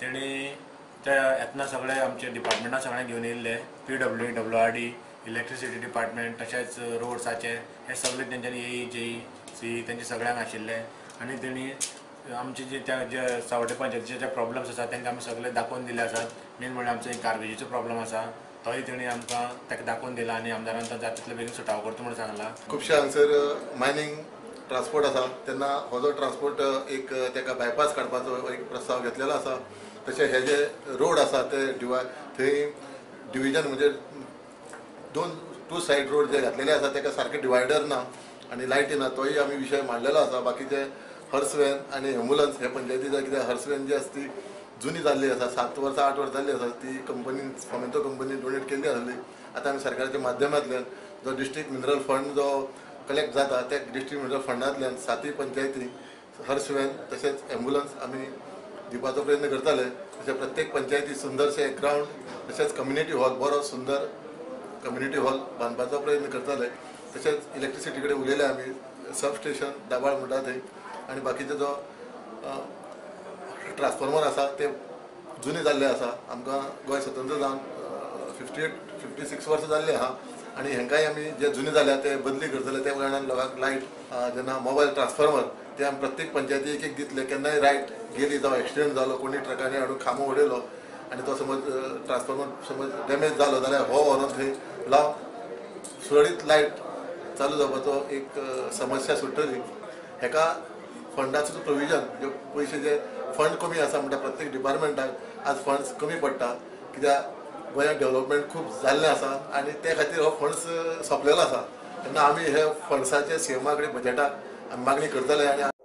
तेणी येतना सगळे आमचे डिपार्टमेंटा सगळे घेवन येयल्ले PW WRD इलेक्ट्रिसिटी डिपार्टमेंट तशेंच रोड्साचे हे सगळे तेंच्यांनी AE CE तेंचे सगळ्यांक आशिल्ले आनी तेणी आमचे जे सावड्डे पंचायतीचे जे प्रॉब्लम्स आसा तांकां आमी सगळे दाखोवन दिले आसात। मेन म्हणल्यार आमचो एक गार्बेजीचो प्रॉब्लम आसा तोय तेणी आमकां ताका दाखोवन दिला आनी आमदारान तो जाता तितले बेगीन सुटावो करता म्हणून सांगला। खुबशे हांगसर मायनिंग ट्रान्सपोर्ट आसा तेन्ना हो जो ट्रान्सपोर्ट एक ताका बायपास काडपाचो एक प्रस्ताव घेतलेलो आसा। तशें हे जे रोड आसा ते थंय डिविजन म्हणजे टू सायड रोड जे घातलेले आसा ताका सारके डिवायडर ना आनी लायटी ना तोय आमी विशय मांडलेलो आसा। बाकीचे हर्स वॅन आनी एम्बुलन्स हे पंचायतीचे कितें हर्स वॅन जी आसा ती जुनी जाल्ली आसा 7 वर्सां 8 वर्सां जाल्ली आसा ती कंपनीन फोमेंतो कंपनीन डोनेट केल्ली आसली। आतां आमी सरकाराच्या माध्यमांतल्यान जो डिस्ट्रिक्ट मिनरल फंड जो कलेक्ट जाता त्या डिस्ट्रिक्ट मिनरल फंडांतल्यान 7 पंचायती हर्स वॅन तशेंच एम्बुलन्स आमी दिवपाचो प्रयत्न करताले। तशें प्रत्येक पंचायती सुंदरशें ग्रावंड तशेंच कम्युनिटी हॉल बरो सुंदर कम्युनिटी हॉल बांदपाचो प्रयत्न करताले। तशेंच इलेक्ट्रिसिटी कडेन उलयले आमी सब स्टेशन दाबाळ म्हणटा थंय आनी बाकीचो जो ट्रान्सफॉर्मर आसा ते जुने जाल्ले आसा। आमकां गोंय स्वतंत्र जावन 56 वर्सां जाल्ली आहा आनी हेंकाय आमी जे जुने जाल्या ते बदली करतले। त्या कारणान लोकांक लायट जेन्ना मोबायल ट्रान्सफॉर्मर ते आमी प्रत्येक पंचायती एक दितले। केन्नाय लायट गेली जावं एक्सिडेंट जालो कोणी ट्रकांनी हाडून खांबो उडयलो आनी तो समज ट्रान्सफॉर्मर समज डॅमेज जालो जाल्यार हो व्हरून थंय लावन सुरळीत लायट चालू जावपाचो एक समस्या सुट्टली। हेका फंडाचो प्रोविजन जे पयशे जे फंड कमी आसा म्हणटा प्रत्येक डिपार्टमेंटाक आज फंड्स कमी पडटा कित्याक गोंयांत डेव्हलपमेंट खूब जाल्लें आसा आनी ते खातीर हो फंड्स सोंपलेलो आसा। तेन्ना आमी हे फंड्साचे CMA कडेन बजेटाक आमी मागणी करतले आनी